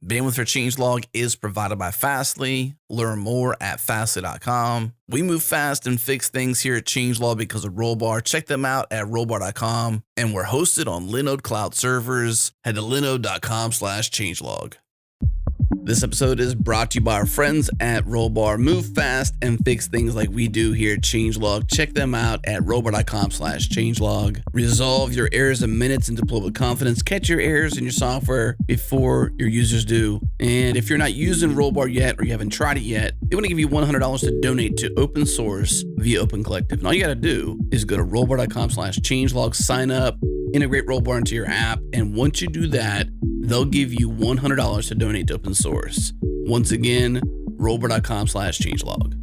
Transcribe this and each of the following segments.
Bandwidth for changelog is provided by Fastly. Learn more at fastly.com. We move fast and fix things here at changelog because of Rollbar. Check them out at rollbar.com. And we're hosted on Linode Cloud servers. Head to linode.com/changelog. This episode is brought to you by our friends at Rollbar. Move fast and fix things like we do here at changelog. Check them out at rollbar.com/changelog. Resolve your errors in minutes and deploy with confidence. Catch your errors in your software before your users do. And if you're not using Rollbar yet or you haven't tried it yet, they want to give you $100 to donate to open source via Open Collective. And all you got to do is go to rollbar.com/changelog, sign up, integrate Rollbar into your app, and once you do that, they'll give you $100 to donate to open source. Once again, rollbar.com/changelog.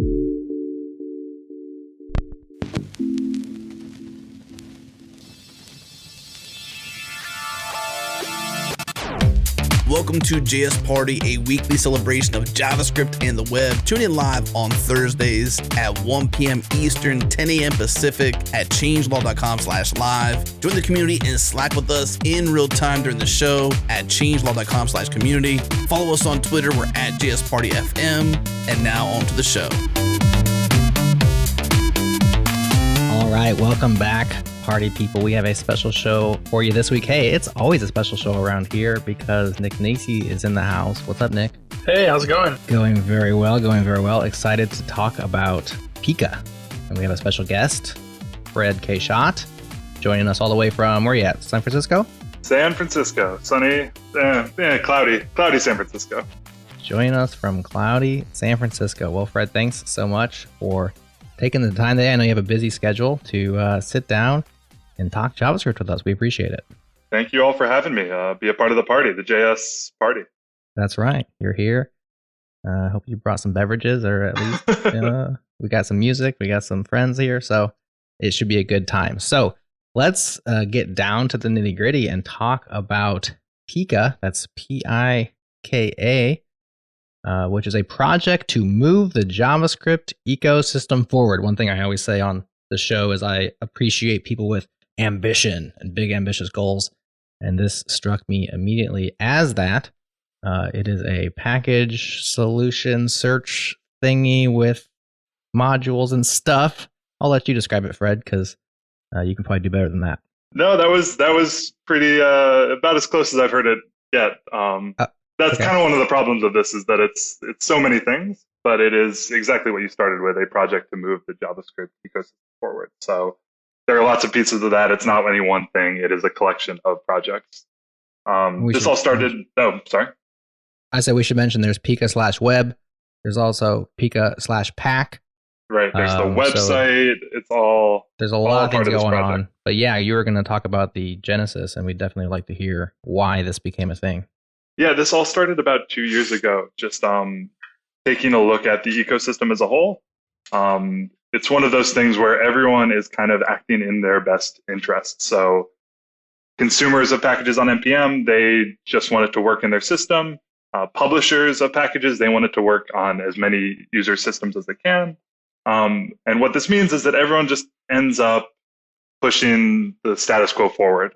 Welcome to JS Party, a weekly celebration of JavaScript and the web. Tune in live on Thursdays at 1 p.m. Eastern, 10 a.m. Pacific at changelog.com/live. Join the community and Slack with us in real time during the show at changelog.com/community. Follow us on Twitter. We're at JSPartyFM. And now on to the show. All right, welcome back, party people. We have a special show for you this week. Hey, it's always a special show around here because Nick Nacy is in the house. What's up, Nick? Hey, how's it going? Going very well, going very well. Excited to talk about Pika. And we have a special guest, Fred K. Schott, joining us all the way from, where are you at, San Francisco? San Francisco. Sunny, cloudy San Francisco. Joining us from cloudy San Francisco. Well, Fred, thanks so much for taking the time today. I know you have a busy schedule to sit down and talk JavaScript with us. We appreciate it. Thank you all for having me. Be a part of the party, the JS party. That's right. You're here. I hope you brought some beverages, or at least we got some music. We got some friends here, so it should be a good time. So let's get down to the nitty gritty and talk about Pika. That's Pika. Which is a project to move the JavaScript ecosystem forward. One thing I always say on the show is I appreciate people with ambition and big ambitious goals. And this struck me immediately as that. It is a package solution search thingy with modules and stuff. I'll let you describe it, Fred, because you can probably do better than that. No, that was pretty about as close as I've heard it yet. That's kind of one of the problems of this, is that it's so many things, but it is exactly what you started with, a project to move the JavaScript ecosystem forward. So there are lots of pieces of that. It's not any one thing. It is a collection of projects. This all started... Oh, sorry. I said we should mention there's Pika/web. There's also Pika/pack. Right. There's the website. It's all... There's a lot of things going on. But yeah, you were going to talk about the genesis, and we'd definitely like to hear why this became a thing. Yeah, this all started about 2 years ago, just taking a look at the ecosystem as a whole. It's one of those things where everyone is kind of acting in their best interest. So consumers of packages on NPM, they just want it to work in their system. Publishers of packages, they want it to work on as many user systems as they can. And what this means is that everyone just ends up pushing the status quo forward.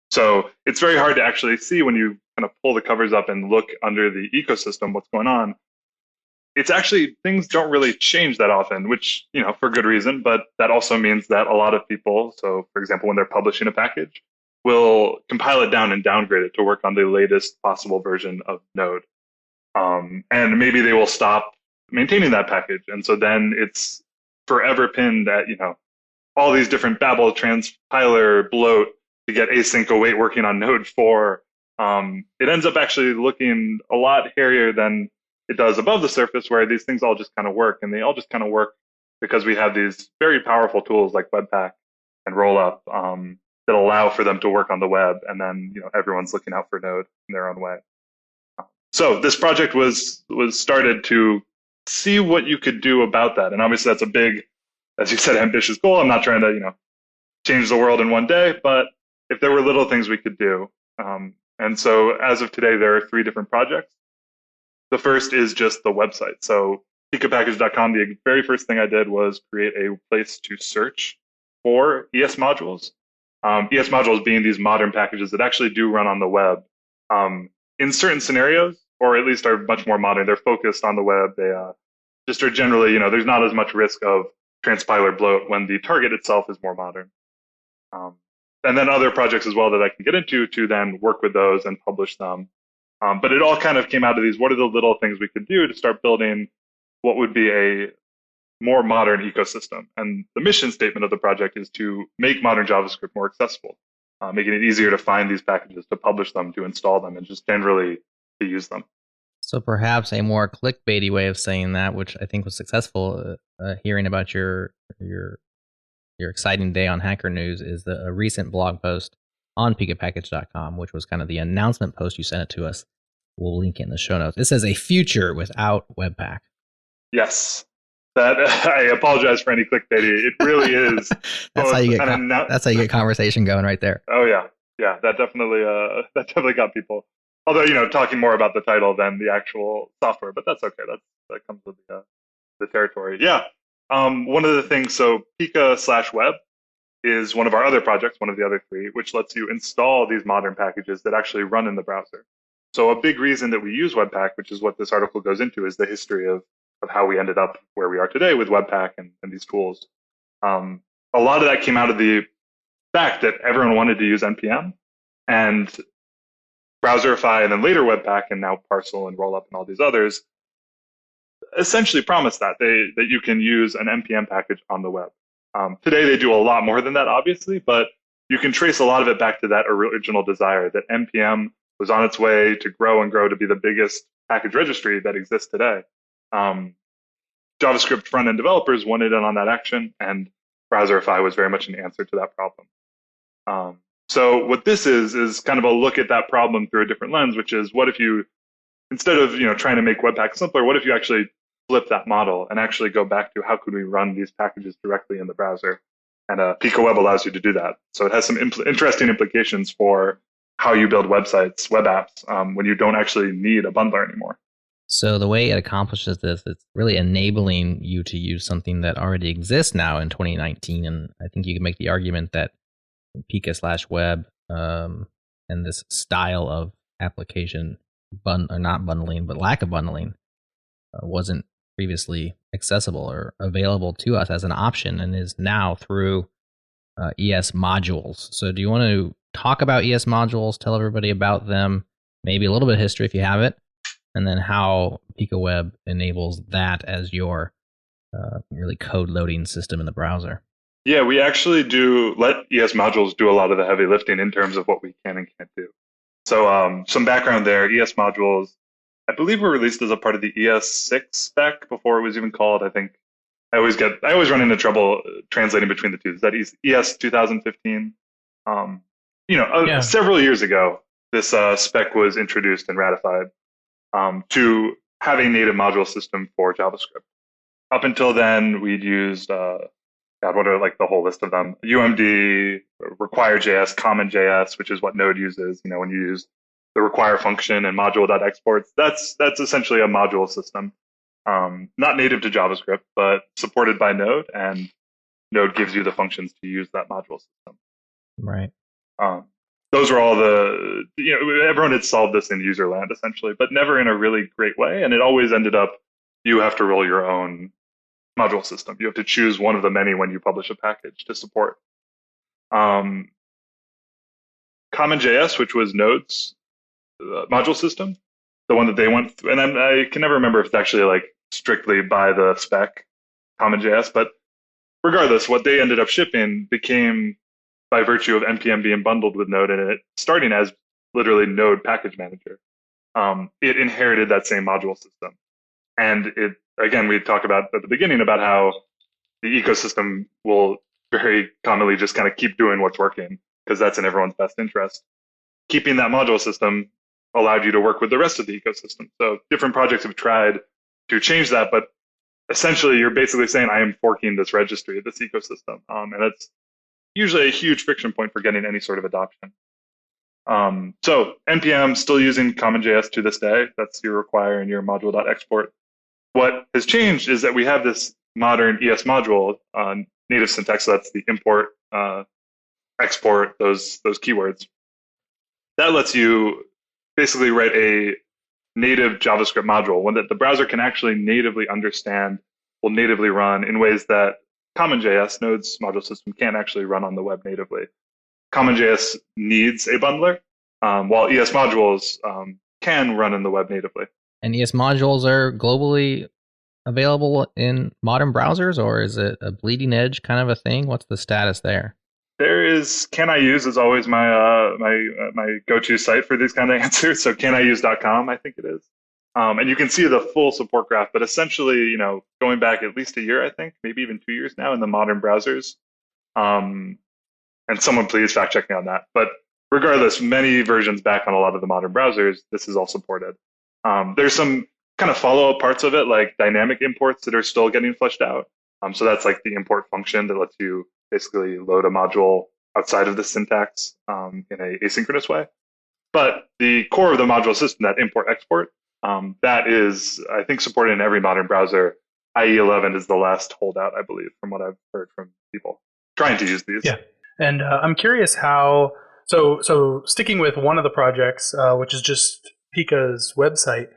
So it's very hard to actually see when you kind of pull the covers up and look under the ecosystem, what's going on. It's actually, things don't really change that often, which, for good reason, but that also means that a lot of people, so for example, when they're publishing a package, will compile it down and downgrade it to work on the latest possible version of Node. And maybe they will stop maintaining that package. And so then it's forever pinned at, all these different Babel, transpiler, bloat, to get async await working on Node 4, it ends up actually looking a lot hairier than it does above the surface, where these things all just kind of work. And they all just kind of work because we have these very powerful tools like Webpack and Rollup that allow for them to work on the web. And then everyone's looking out for Node in their own way. So this project was started to see what you could do about that. And obviously that's a big, as you said, ambitious goal. I'm not trying to change the world in one day, but if there were little things we could do. And so as of today, there are 3 different projects. The first is just the website. So pikapackage.com, the very first thing I did was create a place to search for ES modules. ES modules being these modern packages that actually do run on the web in certain scenarios, or at least are much more modern. They're focused on the web. They just are generally, there's not as much risk of transpiler bloat when the target itself is more modern. And then other projects as well that I can get into to then work with those and publish them. But it all kind of came out of these, what are the little things we could do to start building what would be a more modern ecosystem? And the mission statement of the project is to make modern JavaScript more accessible, making it easier to find these packages, to publish them, to install them, and just generally to use them. So perhaps a more clickbaity way of saying that, which I think was successful, hearing about your exciting day on Hacker News, is a recent blog post on pikapackage.com, which was kind of the announcement post. You sent it to us. We'll link it in the show notes. It says a future without Webpack. Yes. That I apologize for any clickbaity. It really is. That's how you get conversation going right there. Oh yeah. Yeah, that definitely got people. Although, talking more about the title than the actual software, but that's okay. That comes with the territory. Yeah. One of the things, so Pika/Web is one of our other projects, one of the other three, which lets you install these modern packages that actually run in the browser. So a big reason that we use Webpack, which is what this article goes into, is the history of how we ended up where we are today with Webpack and these tools. A lot of that came out of the fact that everyone wanted to use NPM, and Browserify and then later Webpack and now Parcel and Rollup and all these others essentially promise that you can use an NPM package on the web. Today they do a lot more than that, obviously, but you can trace a lot of it back to that original desire that NPM was on its way to grow and grow to be the biggest package registry that exists today. JavaScript front-end developers wanted in on that action, and Browserify was very much an answer to that problem. So what this is kind of a look at that problem through a different lens, which is what if you, instead of trying to make Webpack simpler, what if you actually flip that model and actually go back to how could we run these packages directly in the browser? And PikaWeb allows you to do that. So it has some interesting implications for how you build websites, web apps, when you don't actually need a bundler anymore. So the way it accomplishes this, it's really enabling you to use something that already exists now in 2019. And I think you can make the argument that Pika/Web and this style of application, or not bundling, but lack of bundling, wasn't previously accessible or available to us as an option, and is now through ES modules. So do you want to talk about ES modules, tell everybody about them, maybe a little bit of history if you have it, and then how PikaWeb enables that as your really code loading system in the browser? Yeah, we actually do let ES modules do a lot of the heavy lifting in terms of what we can and can't do. So some background there, ES modules, I believe were released as a part of the ES6 spec before it was even called. I think I always run into trouble translating between the two. Is that ES 2015? Several years ago, this spec was introduced and ratified to have a native module system for JavaScript. Up until then, we'd used what are like the whole list of them? UMD, require.js, common.js, which is what Node uses. When you use the require function and module.exports, that's essentially a module system. Not native to JavaScript, but supported by Node, and Node gives you the functions to use that module system. Right. Those were all everyone had solved this in user land essentially, but never in a really great way. And it always ended up, you have to roll your own module system. You have to choose one of the many when you publish a package to support. Common.js, which was Node's module system, the one that they went through, and I can never remember if it's actually like strictly by the spec Common.js, but regardless, what they ended up shipping became, by virtue of NPM being bundled with Node and it starting as literally Node package manager, it inherited that same module system. And it, again, we talked about at the beginning about how the ecosystem will very commonly just kind of keep doing what's working because that's in everyone's best interest. Keeping that module system allowed you to work with the rest of the ecosystem. So different projects have tried to change that, but essentially you're basically saying, I am forking this registry, this ecosystem. And that's usually a huge friction point for getting any sort of adoption. So NPM still using Common.js to this day. That's your require and your module.export. What has changed is that we have this modern ES module on native syntax. So that's the import, export, those keywords. That lets you basically write a native JavaScript module, one that the browser can actually natively understand, will natively run in ways that CommonJS, Node's module system, can't actually run on the web natively. CommonJS needs a bundler, while ES modules can run in the web natively. And ES modules are globally available in modern browsers, or is it a bleeding edge kind of a thing? What's the status there? There is CanIUse is always my my go-to site for these kind of answers. So caniuse.com, I think it is. And you can see the full support graph, but essentially, going back at least a year, I think, maybe even 2 years now in the modern browsers. And someone please fact check me on that. But regardless, many versions back on a lot of the modern browsers, this is all supported. There's some kind of follow-up parts of it, like dynamic imports that are still getting fleshed out. So that's like the import function that lets you basically load a module outside of the syntax in an asynchronous way. But the core of the module system, that import-export, that is, I think, supported in every modern browser. IE11 is the last holdout, I believe, from what I've heard from people trying to use these. Yeah, and I'm curious how. So sticking with one of the projects, which is just Pika's website,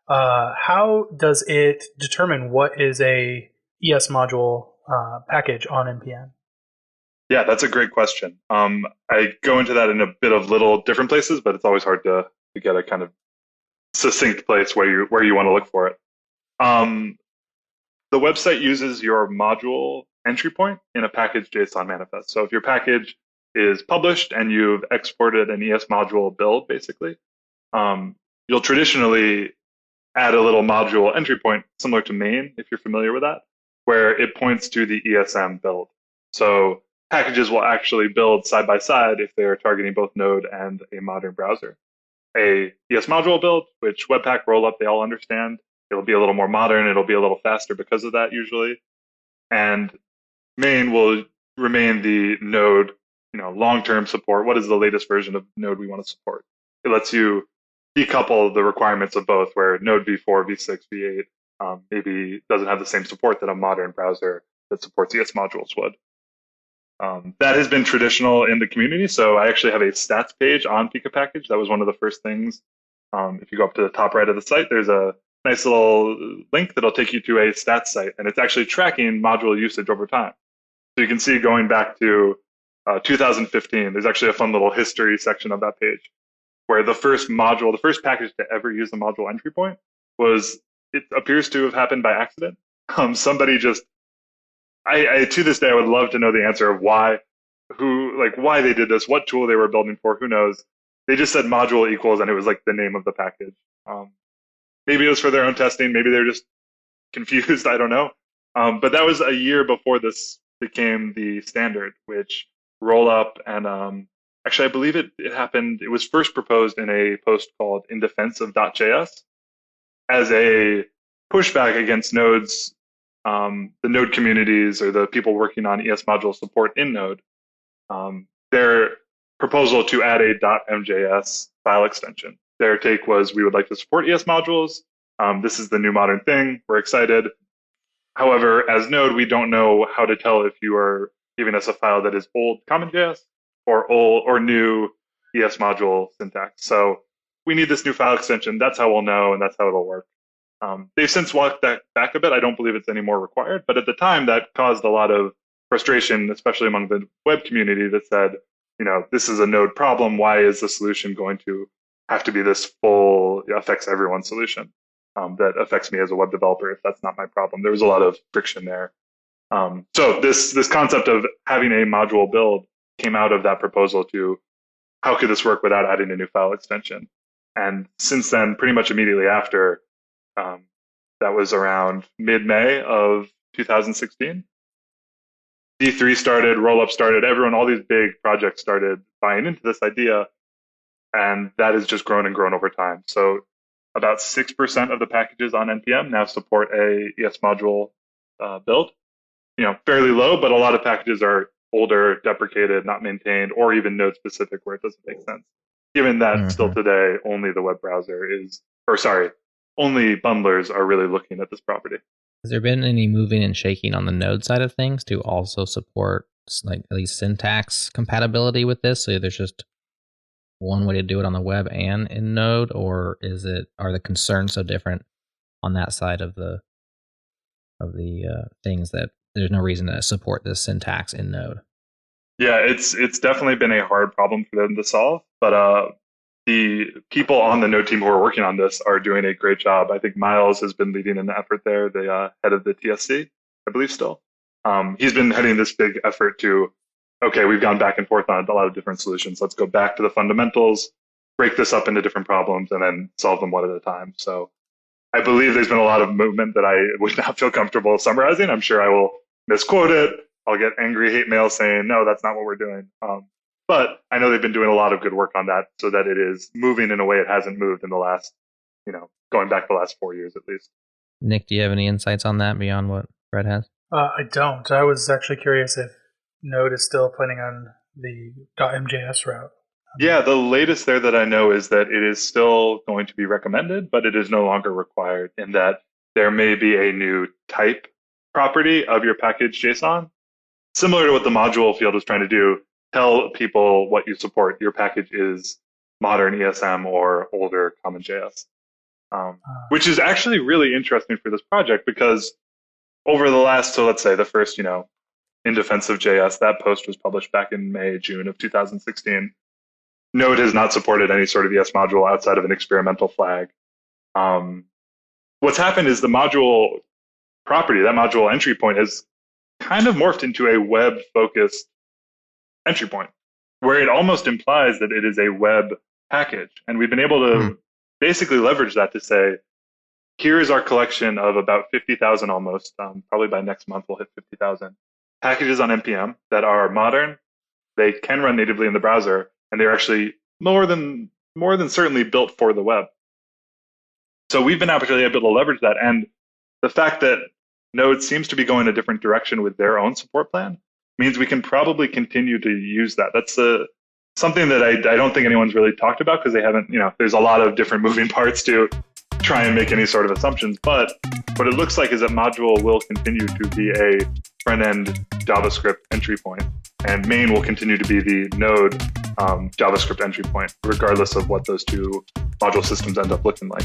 how does it determine what is a ES module package on NPM? Yeah, that's a great question. I go into that in a bit of little different places, but it's always hard to get a kind of succinct place where you want to look for it. The website uses your module entry point in a package JSON manifest. So if your package is published and you've exported an ES module build, basically, you'll traditionally add a little module entry point similar to main, if you're familiar with that, where it points to the ESM build. So packages will actually build side by side if they are targeting both Node and a modern browser. A ES module build, which Webpack, Rollup, they all understand. It'll be a little more modern. It'll be a little faster because of that usually. And main will remain the Node, long-term support. What is the latest version of Node we want to support? It lets you decouple the requirements of both, where Node v4, v6, v8 maybe doesn't have the same support that a modern browser that supports ES modules would. That has been traditional in the community. So I actually have a stats page on Pika Package. That was one of the first things. If you go up to the top right of the site, there's a nice little link that'll take you to a stats site, and it's actually tracking module usage over time. So you can see going back to 2015, there's actually a fun little history section of that page where the first package to ever use the module entry point it appears to have happened by accident. Somebody just, I to this day, I would love to know the answer of why they did this, what tool they were building for, who knows. They just said module equals, and it was like the name of the package. Maybe it was for their own testing. Maybe they're just confused. I don't know. But that was a year before this became the standard, which Rollup and actually, I believe it happened. It was first proposed in a post called "In Defense of .js" as a pushback against Node's the Node communities or the people working on ES module support in Node. Their proposal to add a .mjs file extension. Their take was, we would like to support ES modules. This is the new modern thing. We're excited. However, as Node, we don't know how to tell if you are giving us a file that is old CommonJS or new ES module syntax. So we need this new file extension. That's how we'll know, and that's how it'll work. They've since walked that back a bit. I don't believe it's any more required. But at the time, that caused a lot of frustration, especially among the web community that said, this is a Node problem. Why is the solution going to have to be this full, affects everyone solution that affects me as a web developer if that's not my problem? There was a lot of friction there. So this concept of having a module build came out of that proposal to how could this work without adding a new file extension? And since then, pretty much immediately after, that was around mid-May of 2016, D3 started, Rollup started, all these big projects started buying into this idea, and that has just grown and grown over time. So about 6% of the packages on NPM now support a ES module build. Fairly low, but a lot of packages are older, deprecated, not maintained, or even node specific where it doesn't make sense. Given that still today, only the web browser only bundlers are really looking at this property. Has there been any moving and shaking on the Node side of things to also support like at least syntax compatibility with this? So there's just one way to do it on the web and in Node, or are the concerns so different on that side of the things that there's no reason to support this syntax in Node? Yeah, it's definitely been a hard problem for them to solve, but the people on the Node team who are working on this are doing a great job. I think Miles has been leading an effort there, the head of the TSC, I believe still. He's been heading this big effort to, okay, we've gone back and forth on a lot of different solutions. Let's go back to the fundamentals, break this up into different problems, and then solve them one at a time. So I believe there's been a lot of movement that I would not feel comfortable summarizing. I'm sure I will misquote it. I'll get angry hate mail saying, no, that's not what we're doing. But I know they've been doing a lot of good work on that so that it is moving in a way it hasn't moved in the last, going back the last 4 years at least. Nick, do you have any insights on that beyond what Fred has? I don't. I was actually curious if Node is still planning on the .mjs route. Yeah, the latest there that I know is that it is still going to be recommended, but it is no longer required, in that there may be a new type property of your package JSON, similar to what the module field is trying to do. Tell people what you support. Your package is modern ESM or older CommonJS, which is actually really interesting for this project because over the last, so let's say the first, in defense of JS, that post was published back in May, June of 2016. Node has not supported any sort of ES module outside of an experimental flag. What's happened is the module property, that module entry point, has kind of morphed into a web-focused entry point, where it almost implies that it is a web package. And we've been able to basically leverage that to say, here is our collection of about 50,000 almost, probably by next month we'll hit 50,000 packages on NPM that are modern. They can run natively in the browser, and they're actually more than certainly built for the web. So we've been actually able to leverage that. And the fact that Node seems to be going a different direction with their own support plan means we can probably continue to use that. That's something that I don't think anyone's really talked about because they haven't, there's a lot of different moving parts to try and make any sort of assumptions. But what it looks like is that module will continue to be a front-end JavaScript entry point, and main will continue to be the Node JavaScript entry point, regardless of what those two module systems end up looking like.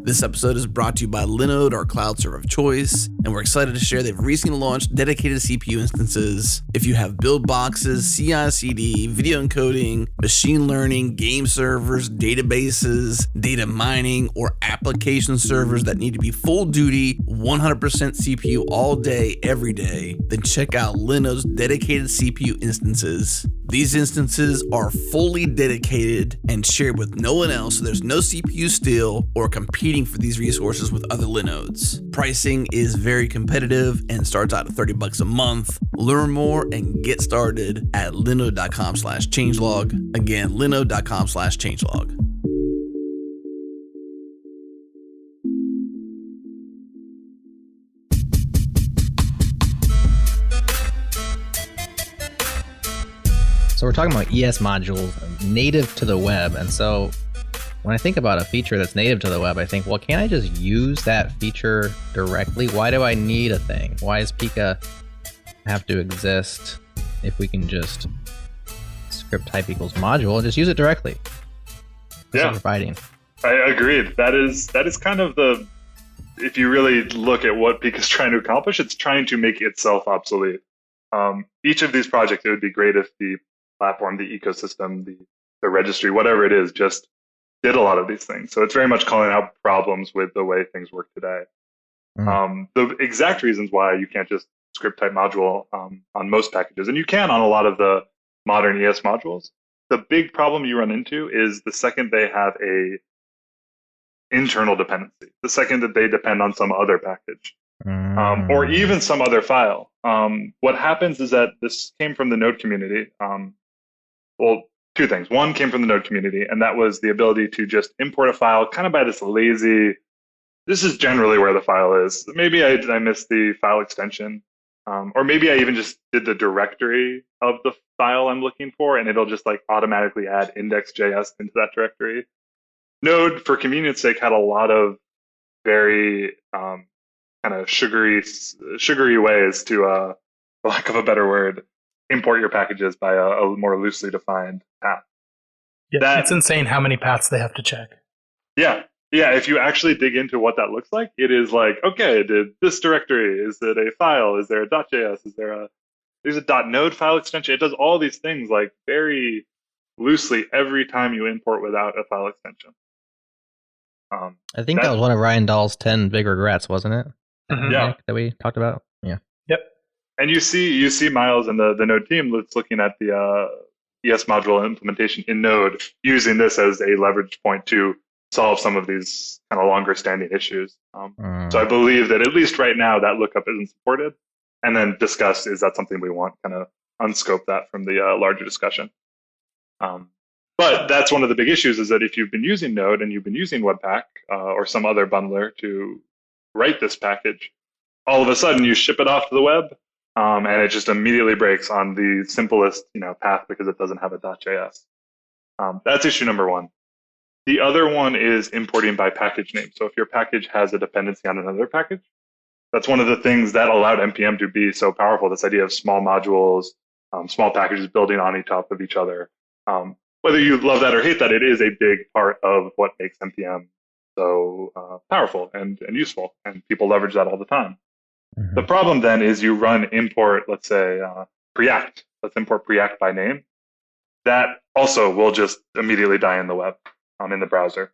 This episode is brought to you by Linode, our cloud server of choice, and we're excited to share they've recently launched dedicated CPU instances. If you have build boxes, CI/CD, video encoding, machine learning, game servers, databases, data mining, or application servers that need to be full duty, 100% CPU all day, every day, then check out Linode's dedicated CPU instances. These instances are fully dedicated and shared with no one else, so there's no CPU steal or competing for these resources with other Linodes. Pricing is very competitive and starts out at $30 a month. Learn more and get started at linode.com/changelog. Again, linode.com/changelog. So we're talking about ES modules native to the web. And so when I think about a feature that's native to the web, I think, well, can't I just use that feature directly? Why do I need a thing? Why does Pika have to exist if we can just script type equals module and just use it directly? Yeah, providing. I agreed. That is kind of if you really look at what Pika is trying to accomplish, it's trying to make itself obsolete. Each of these projects, it would be great if the platform, the ecosystem, the registry, whatever it is, just did a lot of these things. So it's very much calling out problems with the way things work today. The exact reasons why you can't just script type module on most packages, and you can on a lot of the modern ES modules. The big problem you run into is the second they have a internal dependency, the second that they depend on some other package, or even some other file. What happens is that this came from the Node community. Well, two things. One came from the Node community, and that was the ability to just import a file kind of by this lazy, this is generally where the file is. Maybe I missed the file extension, or maybe I even just did the directory of the file I'm looking for, and it'll just like automatically add index.js into that directory. Node, for convenience sake, had a lot of very kind kind of sugary ways to, for lack of a better word, import your packages by a more loosely defined path. Yeah, it's insane how many paths they have to check. Yeah. Yeah, if you actually dig into what that looks like, it is like, okay, did this directory, is it a file? Is there a .js? There's a .node file extension. It does all these things like very loosely every time you import without a file extension. I think that was one of Ryan Dahl's 10 big regrets, wasn't it? Mhm. Yeah. That we talked about. Yeah. Yep. And you see Miles and the Node team that's looking at the ES module implementation in Node using this as a leverage point to solve some of these kind of longer standing issues. So I believe that at least right now that lookup isn't supported, and then discuss, is that something we want, kind of unscope that from the larger discussion. But that's one of the big issues, is that if you've been using Node and you've been using Webpack or some other bundler to write this package, all of a sudden you ship it off to the web, and it just immediately breaks on the simplest path because it doesn't have a .js. That's issue number one. The other one is importing by package name. So if your package has a dependency on another package, that's one of the things that allowed NPM to be so powerful, this idea of small modules, small packages building on top of each other. Whether you love that or hate that, it is a big part of what makes NPM so powerful and useful, and people leverage that all the time. Mm-hmm. The problem then is you run import, let's say, Preact. Let's import Preact by name. That also will just immediately die in the web, in the browser.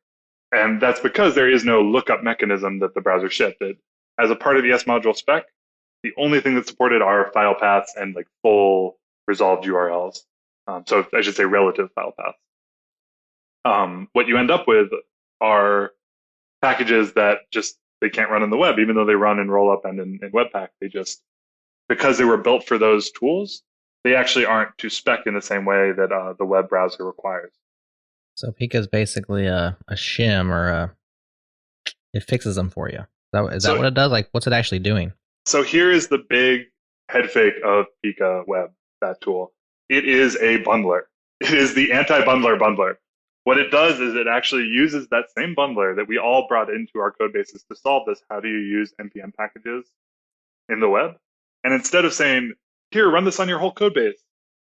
And that's because there is no lookup mechanism that the browser shipped. As a part of the ES module spec, the only thing that's supported are file paths and like full resolved URLs. So I should say relative file paths. What you end up with are packages that they can't run in the web, even though they run in Rollup and in Webpack. They just, because they were built for those tools, they actually aren't to spec in the same way that the web browser requires. So Pika is basically a shim, or it fixes them for you. Is that what it does? Like, what's it actually doing? So here is the big head fake of Pika Web, that tool. It is a bundler. It is the anti-bundler bundler. What it does is it actually uses that same bundler that we all brought into our code bases to solve this. How do you use NPM packages in the web? And instead of saying, here, run this on your whole code base,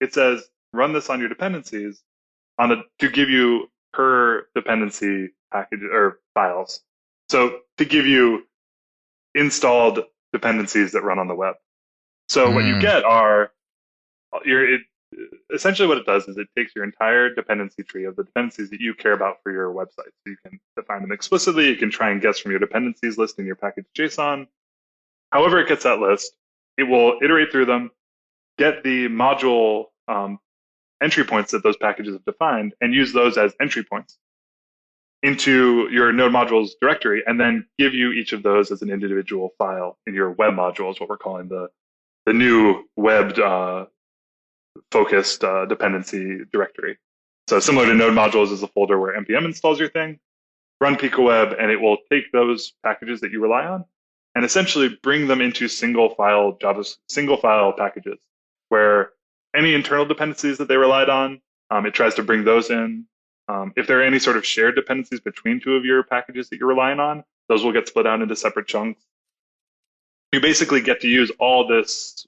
it says, run this on your dependencies to give you per dependency package or files. So to give you installed dependencies that run on the web. So what you get are essentially what it does is it takes your entire dependency tree of the dependencies that you care about for your website. So you can define them explicitly. You can try and guess from your dependencies list in your package JSON. However it gets that list, it will iterate through them, get the module entry points that those packages have defined, and use those as entry points into your node modules directory, and then give you each of those as an individual file in your web module, is what we're calling the new web focused dependency directory. So similar to node modules is a folder where NPM installs your thing, run Pika Web, and it will take those packages that you rely on and essentially bring them into single file packages where any internal dependencies that they relied on, it tries to bring those in. If there are any sort of shared dependencies between two of your packages that you're relying on, those will get split out into separate chunks. You basically get to use all this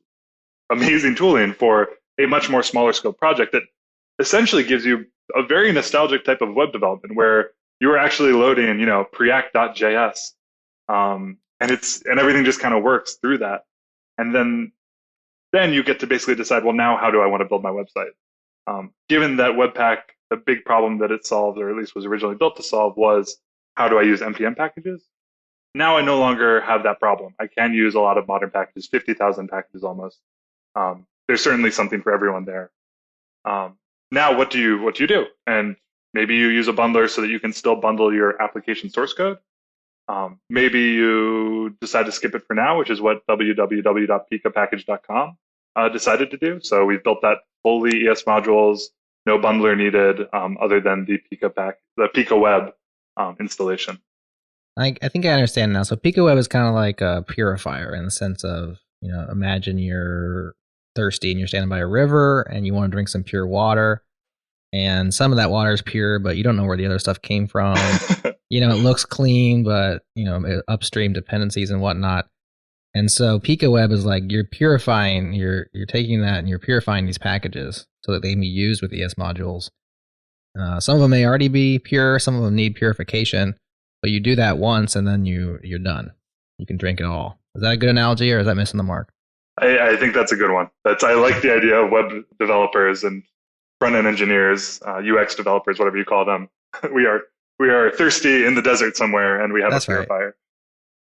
amazing tooling for a much more smaller scope project that essentially gives you a very nostalgic type of web development where you are actually loading, Preact.js, and everything just kind of works through that. And then you get to basically decide, well, now how do I want to build my website? Given that Webpack, the big problem that it solved, or at least was originally built to solve, was how do I use NPM packages? Now I no longer have that problem. I can use a lot of modern packages, 50,000 packages almost. There's certainly something for everyone there. Now, what do you do? And maybe you use a bundler so that you can still bundle your application source code. Maybe you decide to skip it for now, which is what www.pikapackage.com decided to do. So we've built that fully ES modules, no bundler needed, other than the Pika Web installation. I think I understand now. So Pika Web is kind of like a purifier in the sense of, imagine you're thirsty and you're standing by a river and you want to drink some pure water, and some of that water is pure, but you don't know where the other stuff came from. It looks clean, but upstream dependencies and whatnot. And so PicoWeb is like you're purifying, you're taking that and you're purifying these packages so that they can be used with ES modules. Some of them may already be pure, some of them need purification, but you do that once and then you're done. You can drink it all. Is that a good analogy, or is that missing the mark? I think that's a good one. I like the idea of web developers and front-end engineers, UX developers, whatever you call them. We are thirsty in the desert somewhere, and we have a purifier. Right.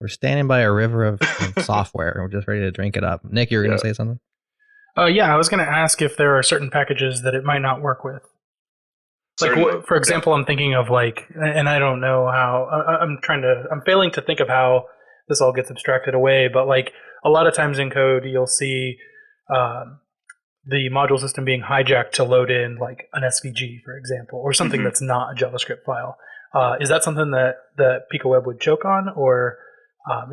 We're standing by a river of software, and we're just ready to drink it up. Nick, you were going to say something? Yeah, I was going to ask if there are certain packages that it might not work with. Like, for example, I'm thinking of and I don't know how. I'm failing to think of how this all gets abstracted away. But like a lot of times in code, you'll see the module system being hijacked to load in like an SVG, for example, or something that's not a JavaScript file. Is that something that PicoWeb would choke on, or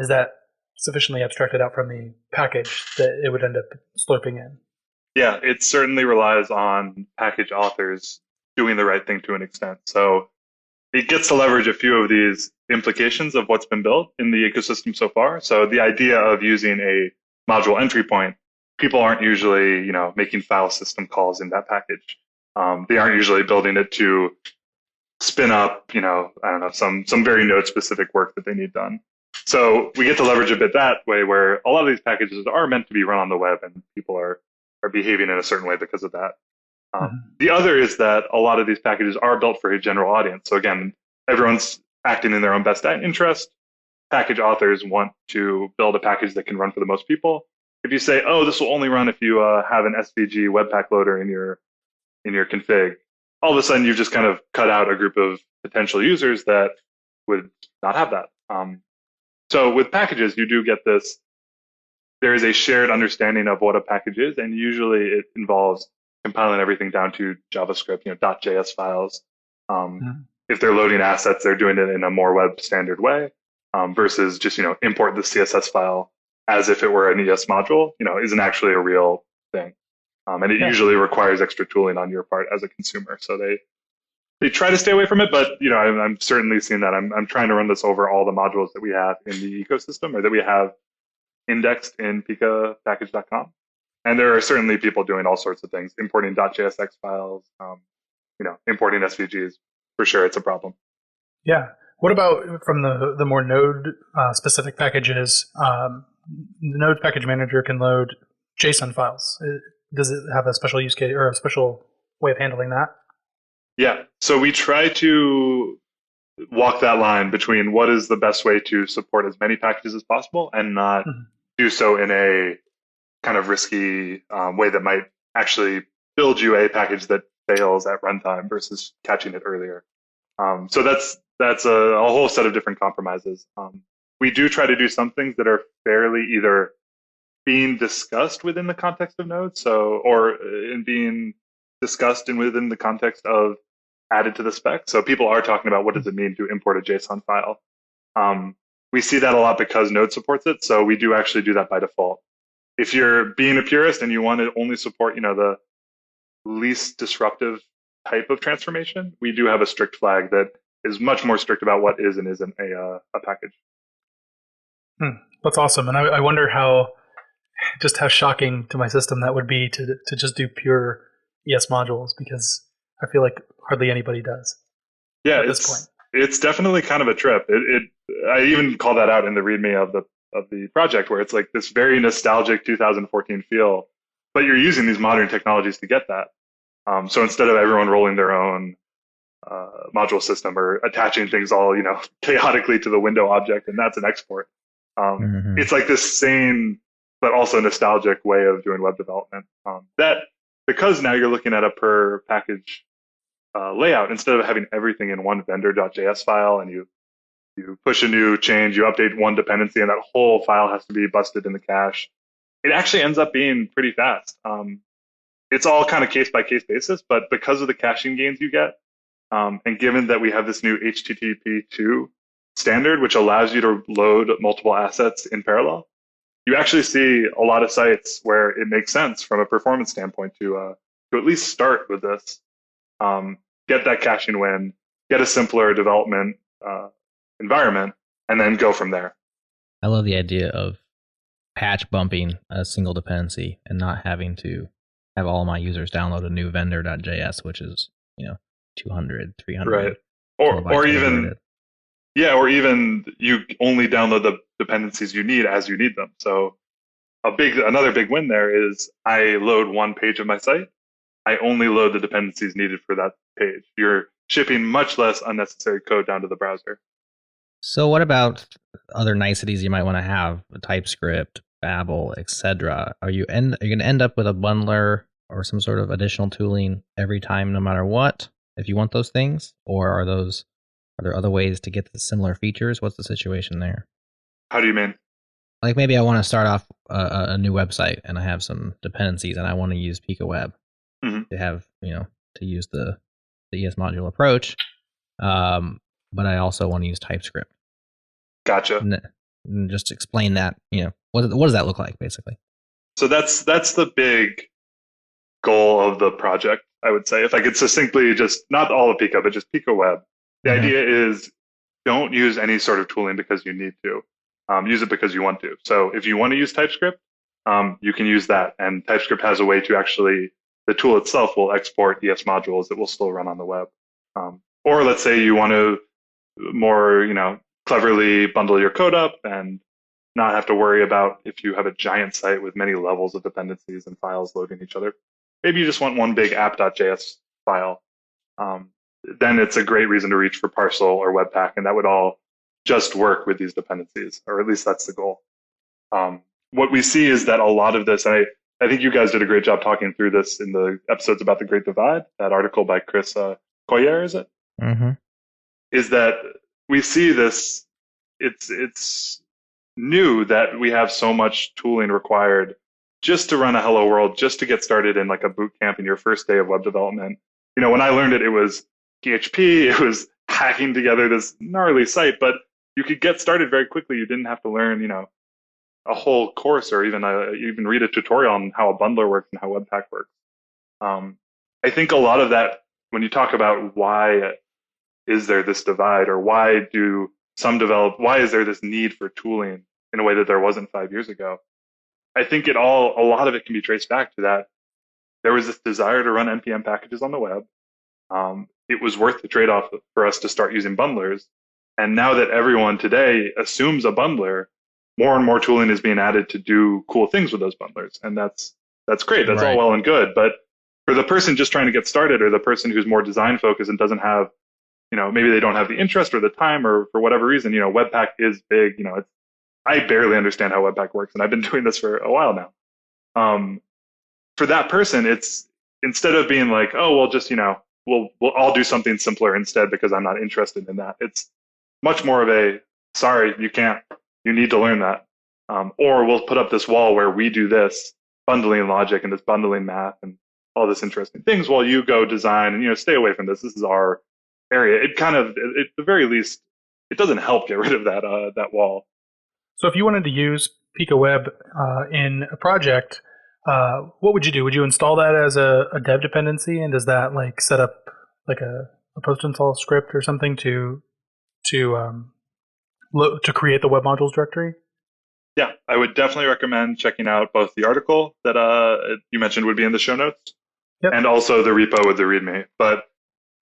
is that sufficiently abstracted out from the package that it would end up slurping in? Yeah, it certainly relies on package authors doing the right thing to an extent. So it gets to leverage a few of these implications of what's been built in the ecosystem so far. So the idea of using a module entry point, people aren't usually, making file system calls in that package. They aren't usually building it to spin up, I don't know, some very node specific work that they need done. So we get to leverage a bit that way, where a lot of these packages are meant to be run on the web, and people are behaving in a certain way because of that. The other is that a lot of these packages are built for a general audience. So again, everyone's acting in their own best interest. Package authors want to build a package that can run for the most people. If you say, oh, this will only run if you have an SVG Webpack loader in your config, all of a sudden you've just kind of cut out a group of potential users that would not have that. So with packages, you do get this. There is a shared understanding of what a package is, and usually it involves compiling everything down to JavaScript, .js files. If they're loading assets, they're doing it in a more web standard way, versus just import the CSS file as if it were an ES module. Isn't actually a real thing, and it usually requires extra tooling on your part as a consumer. So they try to stay away from it, but I'm certainly seeing that. I'm trying to run this over all the modules that we have in the ecosystem, or that we have indexed in pikapackage.com. And there are certainly people doing all sorts of things, importing .jsx files, importing SVGs. For sure, it's a problem. Yeah. What about from the more node specific packages? The Node package manager can load JSON files. Does it have a special use case or a special way of handling that? Yeah. So we try to walk that line between what is the best way to support as many packages as possible and not do so in a kind of risky way that might actually build you a package that fails at runtime versus catching it earlier. So that's a whole set of different compromises. We do try to do some things that are fairly either being discussed within the context of Node, or in being discussed within the context of added to the spec. So people are talking about what does it mean to import a JSON file. We see that a lot because Node supports it, so we do actually do that by default. If you're being a purist and you want to only support, the least disruptive type of transformation, we do have a strict flag that is much more strict about what is and isn't a package. That's awesome. And I wonder how shocking to my system that would be to just do pure ES modules, because I feel like hardly anybody does. Yeah, at this point. It's definitely kind of a trip. I even call that out in the README of the project, where it's like this very nostalgic 2014 feel, but you're using these modern technologies to get that. So instead of everyone rolling their own module system or attaching things all chaotically to the window object, and that's an export. It's like this sane but also nostalgic way of doing web development. That because now you're looking at a per package layout instead of having everything in one vendor.js file, and you push a new change, you update one dependency, and that whole file has to be busted in the cache. It actually ends up being pretty fast. It's all kind of case-by-case basis, but because of the caching gains you get, and given that we have this new HTTP2 standard, which allows you to load multiple assets in parallel, you actually see a lot of sites where it makes sense from a performance standpoint to at least start with this, get that caching win, get a simpler development environment, and then go from there. I love the idea of patch bumping a single dependency and not having to have all my users download a new vendor.js, which is 200, 300 Right. kilobytes, Or whatever it even is. or even you only download the dependencies you need as you need them. So another big win there is I load one page of my site. I only load the dependencies needed for that page. You're shipping much less unnecessary code down to the browser. So what about other niceties you might want to have? TypeScript, Babel, etc. Are you going to end up with a bundler or some sort of additional tooling every time, no matter what, if you want those things? Or are there other ways to get the similar features? What's the situation there? How do you mean? Like maybe I want to start off a new website and I have some dependencies and I want to use PicoWeb to have, to use the ES module approach. But I also want to use TypeScript. Gotcha. And just explain that, what does that look like, basically? So that's the big goal of the project, I would say. If I could succinctly just, not all of Pico, but just PicoWeb. The idea is don't use any sort of tooling because you need to. Use it because you want to. So if you want to use TypeScript, you can use that. And TypeScript has a way to actually, the tool itself will export ES modules that will still run on the web. Or let's say you want to more, cleverly bundle your code up and not have to worry about if you have a giant site with many levels of dependencies and files loading each other. Maybe you just want one big app.js file. Then it's a great reason to reach for Parcel or Webpack, and that would all just work with these dependencies, or at least that's the goal. What we see is that a lot of this, and I think you guys did a great job talking through this in the episodes about the Great Divide, that article by Chris Collier, is it? Mm-hmm. Is that we see this, it's new that we have so much tooling required just to run a hello world, just to get started in like a boot camp in your first day of web development. When I learned it was PHP, it was hacking together this gnarly site, but you could get started very quickly. You didn't have to learn, a whole course or even read a tutorial on how a bundler works and how Webpack works. I think a lot of that, when you talk about why is there this divide, or why is there this need for tooling in a way that there wasn't 5 years ago? I think a lot of it can be traced back to that. There was this desire to run NPM packages on the web. It was worth the trade-off for us to start using bundlers. And now that everyone today assumes a bundler, more and more tooling is being added to do cool things with those bundlers. And that's great. That's all well and good. But for the person just trying to get started, or the person who's more design focused and doesn't have, maybe they don't have the interest or the time, or for whatever reason, Webpack is big. I barely understand how Webpack works, and I've been doing this for a while now. For that person, it's, instead of being like, oh, well, just, I'll do something simpler instead because I'm not interested in that. It's much more of a, sorry, you can't, you need to learn that. Or we'll put up this wall where we do this bundling logic and this bundling math and all this interesting things while you go design and, stay away from this. This is our area. It kind of, at the very least, it doesn't help get rid of that wall. So if you wanted to use PicoWeb in a project, what would you do? Would you install that as a dev dependency, and does that set up like a post install script or something to create the web modules directory? Yeah, I would definitely recommend checking out both the article that you mentioned would be in the show notes, and also the repo with the README. But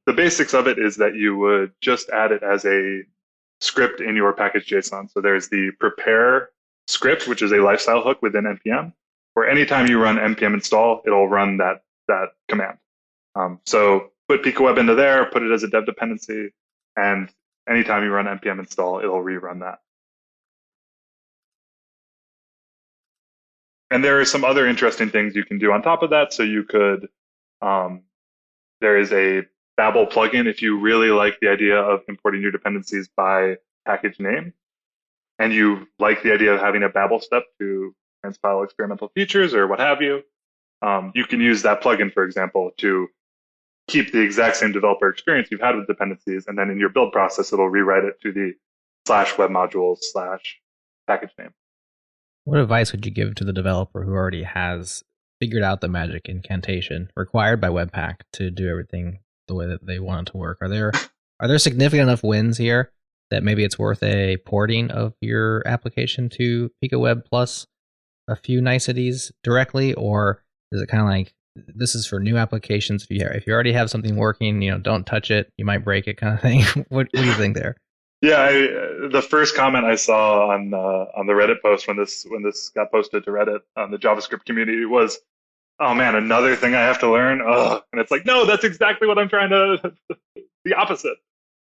the basics of it is that you would just add it as a script in your package JSON. So there's the prepare script, which is a lifestyle hook within NPM, where anytime you run npm install, it'll run that command. So put PicoWeb into there, put it as a dev dependency, and anytime you run npm install, it'll rerun that. And there are some other interesting things you can do on top of that. So you could, there is a Babel plugin if you really like the idea of importing your dependencies by package name, and you like the idea of having a Babel step to transpile experimental features or what have you. You can use that plugin, for example, to keep the exact same developer experience you've had with dependencies, and then in your build process, it'll rewrite it to the /webmodules/package name. What advice would you give to the developer who already has figured out the magic incantation required by Webpack to do everything the way that they want it to work? Are there significant enough wins here that maybe it's worth a porting of your application to PicoWeb plus a few niceties directly, or is it kind of like this is for new applications? If you already have something working, don't touch it. You might break it, kind of thing. What do you think there? Yeah, the first comment I saw on the Reddit post when this got posted to Reddit on the JavaScript community was, "Oh man, another thing I have to learn." Ugh. And it's like, no, that's exactly what I'm trying to. The opposite.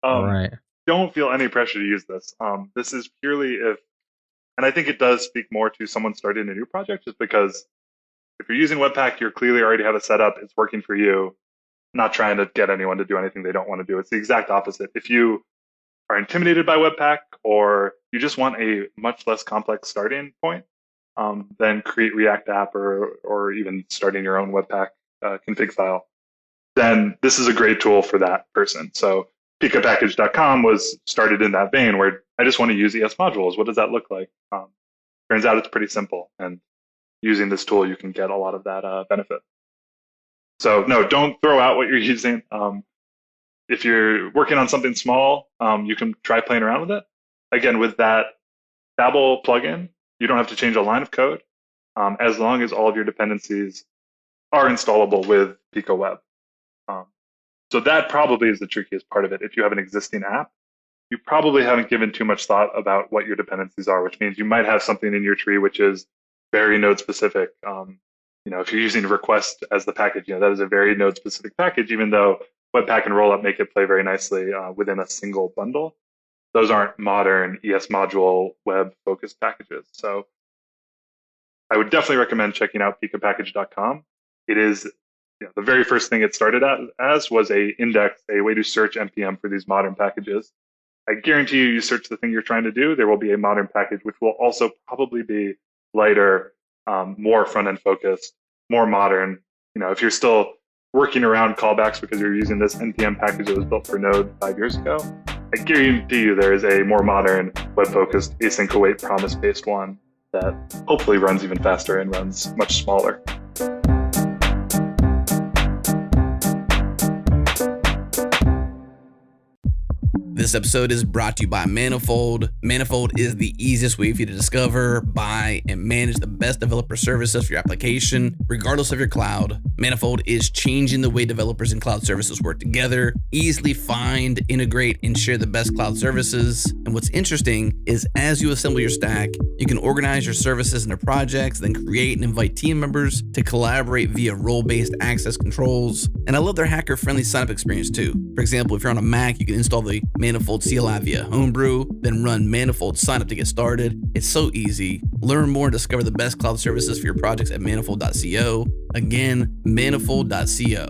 Right. Don't feel any pressure to use this. This is purely if, and I think it does speak more to someone starting a new project, just because if you're using Webpack, you clearly already have it set up. It's working for you. Not trying to get anyone to do anything they don't want to do. It's the exact opposite. If you are intimidated by Webpack, or you just want a much less complex starting point, then create React app or even starting your own Webpack config file, then this is a great tool for that person. So pikapackage.com was started in that vein where I just want to use ES modules. What does that look like? Turns out it's pretty simple. And using this tool, you can get a lot of that benefit. So no, don't throw out what you're using. If you're working on something small, you can try playing around with it. Again, with that Babel plugin, you don't have to change a line of code as long as all of your dependencies are installable with PicoWeb. So that probably is the trickiest part of it. If you have an existing app, you probably haven't given too much thought about what your dependencies are, which means you might have something in your tree which is very node specific. If you're using request as the package, that is a very node specific package, even though Webpack and Rollup make it play very nicely within a single bundle. Those aren't modern ES module web focused packages. So I would definitely recommend checking out pikapackage.com. It is the very first thing it started as was a index, a way to search NPM for these modern packages. I guarantee you search the thing you're trying to do, there will be a modern package, which will also probably be lighter, more front-end focused, more modern. If you're still working around callbacks because you're using this NPM package that was built for Node 5 years ago, I guarantee you there is a more modern, web-focused, async await promise-based one that hopefully runs even faster and runs much smaller. This episode is brought to you by Manifold. Manifold is the easiest way for you to discover, buy, and manage the best developer services for your application, regardless of your cloud. Manifold is changing the way developers and cloud services work together, easily find, integrate, and share the best cloud services. And what's interesting is as you assemble your stack, you can organize your services into projects, then create and invite team members to collaborate via role-based access controls. And I love their hacker-friendly signup experience too. For example, if you're on a Mac, you can install the Manifold CLI via Homebrew, then run Manifold signup to get started. It's so easy. Learn more and discover the best cloud services for your projects at manifold.co. Again, manifold.co.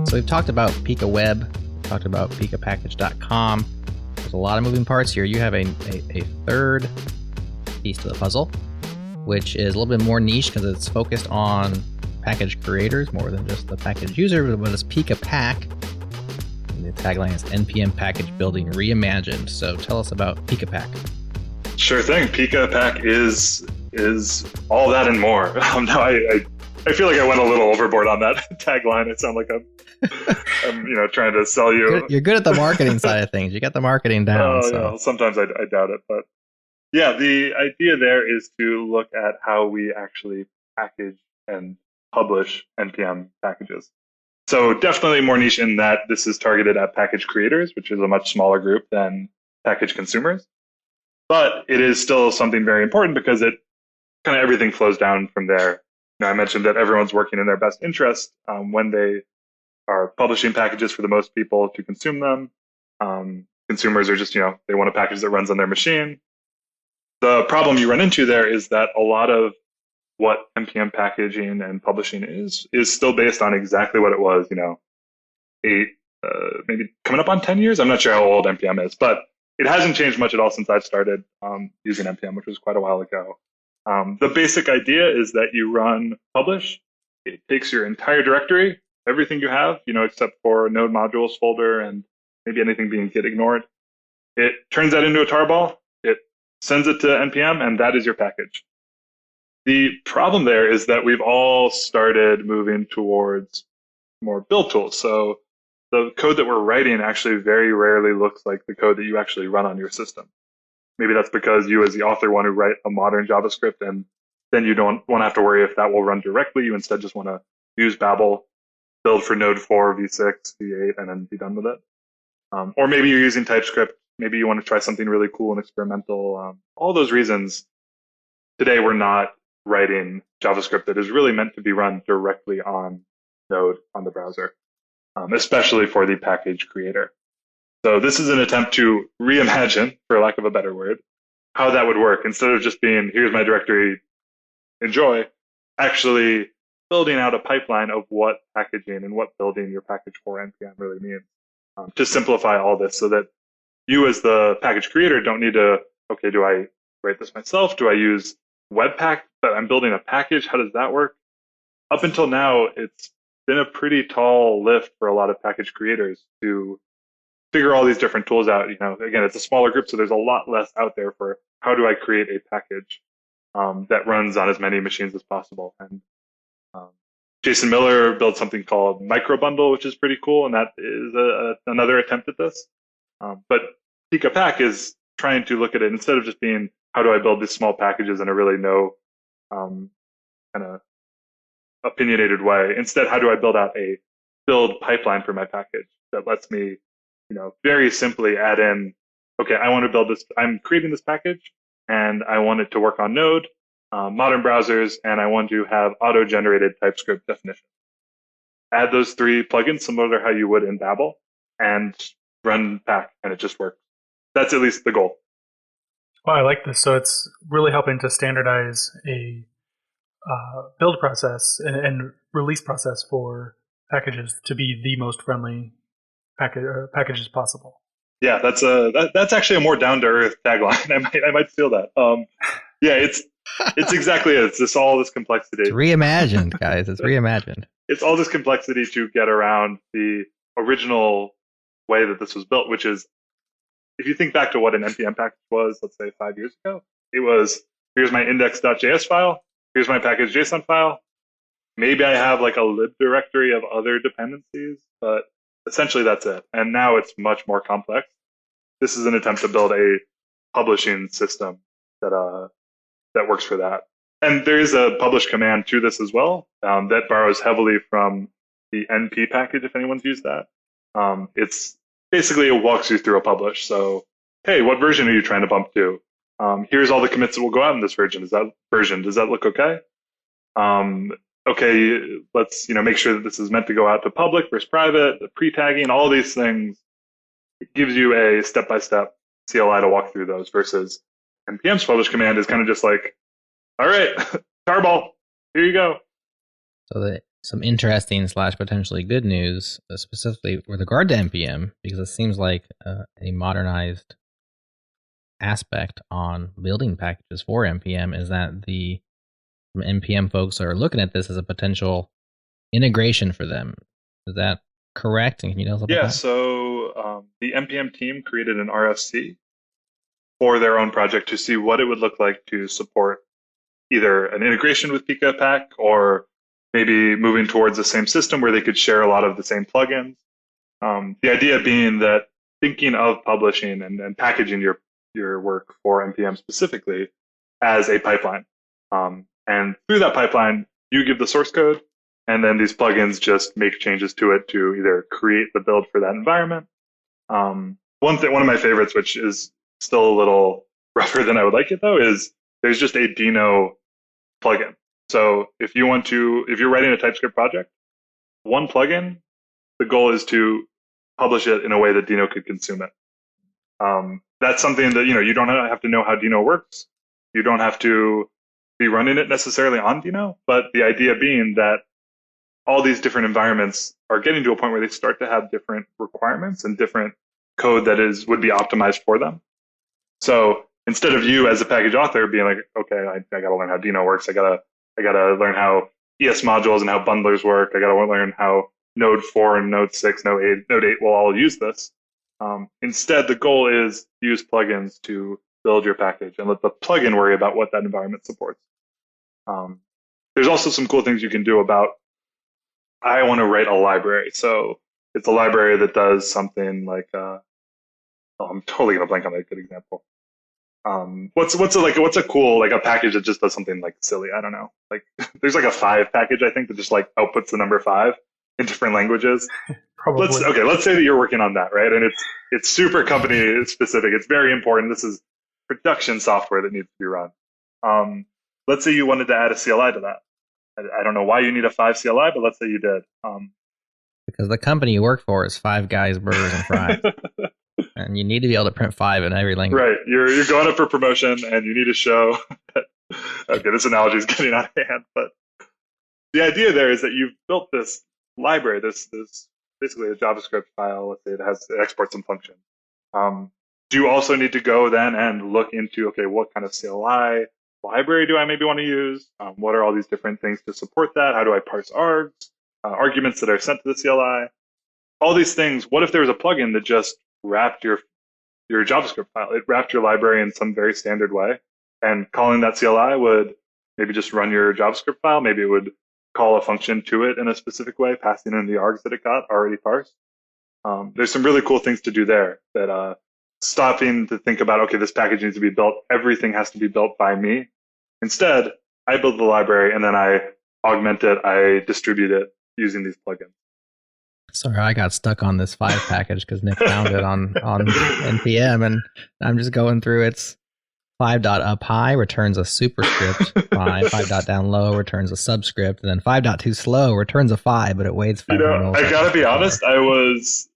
So we've talked about PikaWeb, talked about pikapackage.com. There's a lot of moving parts here. You have a third piece to the puzzle, which is a little bit more niche because it's focused on package creators more than just the package user, but it's PikaPack. The tagline is NPM package building reimagined. So tell us about PikaPack. Sure thing. PikaPack is all that and more. No, I feel like I went a little overboard on that tagline. It sounds like I'm trying to sell you. You're good at the marketing side of things. You got the marketing down. Yeah, sometimes I doubt it, but yeah, the idea there is to look at how we actually package and publish NPM packages. So definitely more niche in that this is targeted at package creators, which is a much smaller group than package consumers. But it is still something very important because it kind of everything flows down from there. I mentioned that everyone's working in their best interest when they are publishing packages for the most people to consume them. Consumers are just, they want a package that runs on their machine. The problem you run into there is that a lot of what NPM packaging and publishing is still based on exactly what it was, maybe coming up on 10 years. I'm not sure how old NPM is, but it hasn't changed much at all since I've started using NPM, which was quite a while ago. The basic idea is that you run publish. It takes your entire directory, everything you have, except for node modules folder and maybe anything being git ignored. It turns that into a tarball. It sends it to NPM, and that is your package. The problem there is that we've all started moving towards more build tools. So the code that we're writing actually very rarely looks like the code that you actually run on your system. Maybe that's because you as the author want to write a modern JavaScript, and then you don't want to have to worry if that will run directly. You instead just want to use Babel, build for Node 4, V6, V8, and then be done with it. Or maybe you're using TypeScript. Maybe you want to try something really cool and experimental. All those reasons, today we're not writing JavaScript that is really meant to be run directly on Node on the browser, especially for the package creator. So this is an attempt to reimagine, for lack of a better word, how that would work. Instead of just being, here's my directory, enjoy, actually building out a pipeline of what packaging and what building your package for NPM really means, to simplify all this so that you as the package creator don't need to, okay, do I write this myself? Do I use Webpack, but I'm building a package? How does that work? Up until now, it's been a pretty tall lift for a lot of package creators to figure all these different tools out. Again, it's a smaller group, so there's a lot less out there for how do I create a package that runs on as many machines as possible. And Jason Miller built something called Microbundle, which is pretty cool, and that is another attempt at this. But PikaPack is trying to look at it instead of just being, how do I build these small packages in a really kind of opinionated way? Instead, how do I build out a build pipeline for my package that lets me, very simply add in, okay, I want to build this, I'm creating this package, and I want it to work on Node, modern browsers, and I want to have auto-generated TypeScript definition. Add those 3 plugins similar to how you would in Babel, and run Pack, and it just works. That's at least the goal. Well, I like this. So it's really helping to standardize a build process and release process for packages to be the most friendly packages possible. Yeah, that's actually a more down to earth tagline. I might steal that. Yeah, it's exactly it. It's just all this complexity. It's reimagined, guys. It's reimagined. It's all this complexity to get around the original way that this was built, which is, if you think back to what an NPM package was, let's say 5 years ago, it was, here's my index.js file, here's my package.json file. Maybe I have like a lib directory of other dependencies, but essentially that's it. And now it's much more complex. This is an attempt to build a publishing system that works for that. And there is a publish command to this as well, that borrows heavily from the NP package, if anyone's used that. It's basically, it walks you through a publish. So, hey, what version are you trying to bump to? Here's all the commits that will go out in this version. Does that look okay? Okay, let's make sure that this is meant to go out to public versus private, the pre-tagging, all these things. It gives you a step-by-step CLI to walk through those, versus NPM's publish command is kind of just like, all right, tarball, here you go. So some interesting / potentially good news, specifically with regard to NPM, because it seems like a modernized aspect on building packages for NPM is that the NPM folks are looking at this as a potential integration for them. Is that correct? And can you tell us about that? Yeah, so the NPM team created an RFC for their own project to see what it would look like to support either an integration with PikaPack, or maybe moving towards the same system where they could share a lot of the same plugins. The idea being that thinking of publishing and packaging your work for NPM specifically as a pipeline. And through that pipeline, you give the source code, and then these plugins just make changes to it to either create the build for that environment. One of my favorites, which is still a little rougher than I would like it though, is there's just a Dino plugin. So if you're writing a TypeScript project, one plugin, the goal is to publish it in a way that Dino could consume it. That's something that, you don't have to know how Dino works. You don't have to be running it necessarily on Dino, but the idea being that all these different environments are getting to a point where they start to have different requirements and different code that would be optimized for them. So instead of you as a package author being like, okay, I got to learn how Dino works. I got to learn how ES modules and how bundlers work. I got to learn how Node 4 and Node 6, Node 8 will all use this. Instead, the goal is to use plugins to build your package and let the plugin worry about what that environment supports. There's also some cool things you can do about, I want to write a library. So it's a library that does something like, I'm totally going to blank on a good example. What's a cool, like a package that just does something like silly? I don't know. Like there's like a 5 package, I think, that just like outputs the number 5 in different languages. Probably. Let's say that you're working on that, right? And it's super company specific. It's very important. This is production software that needs to be run. Let's say you wanted to add a CLI to that. I don't know why you need a 5 CLI, but let's say you did. Because the company you work for is Five Guys Burgers and Fries. And you need to be able to print 5 in every language. Right. You're going up for promotion and you need to show that, okay, this analogy is getting out of hand, but the idea there is that you've built this library, this basically a JavaScript file. Let's say it exports some function. Do you also need to go then and look into, okay, what kind of CLI library do I maybe want to use? What are all these different things to support that? How do I parse args, arguments that are sent to the CLI? All these things. What if there was a plugin that just wrapped your JavaScript file? It wrapped your library in some very standard way, and calling that CLI would maybe just run your JavaScript file. Maybe it would call a function to it in a specific way, passing in the args that it got already parsed. There's some really cool things to do there that stopping to think about, okay, this package needs to be built. Everything has to be built by me. Instead, I build the library and then I augment it. I distribute it using these plugins. Sorry, I got stuck on this 5 package because Nick found it on NPM, and I'm just going through. It's 5.upHigh returns a superscript 5, 5.downLow returns a subscript, and then 5.toSlow returns a 5, but it waits 5 milliseconds. I gotta be honest, I was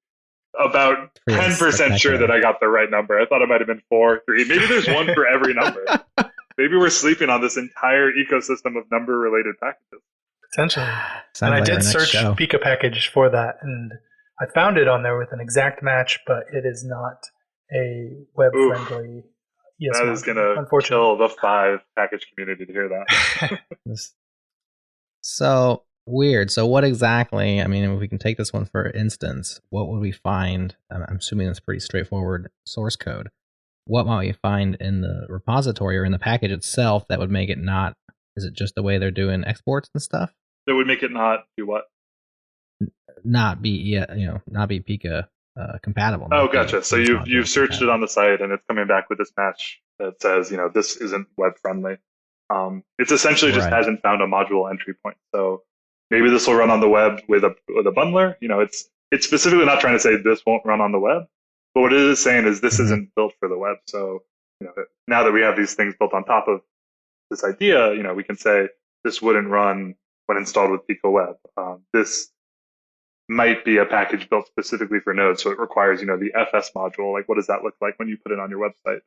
about 10% sure that I got the right number. I thought it might have been 4, 3. Maybe there's one for every number. Maybe we're sleeping on this entire ecosystem of number-related packages. Potentially. And I did search Pika package for that, and I found it on there with an exact match, but it is not a web-friendly ES That is going to kill the 5 package community to hear that. So weird. So what exactly, I mean, if we can take this one for instance, what would we find? I'm assuming it's pretty straightforward source code. What might we find in the repository or in the package itself that would make it not, is it just the way they're doing exports and stuff? That would make it not do what? Not be Pika compatible. Oh, gotcha. So you've searched it on the site and it's coming back with this match that says, this isn't web friendly. It's essentially just hasn't found a module entry point. So maybe this will run on the web with a bundler. It's specifically not trying to say this won't run on the web, but what it is saying is this isn't built for the web. So now that we have these things built on top of this idea, we can say this wouldn't run when installed with Pico Web. This might be a package built specifically for Node, so it requires the FS module. Like, what does that look like when you put it on your website?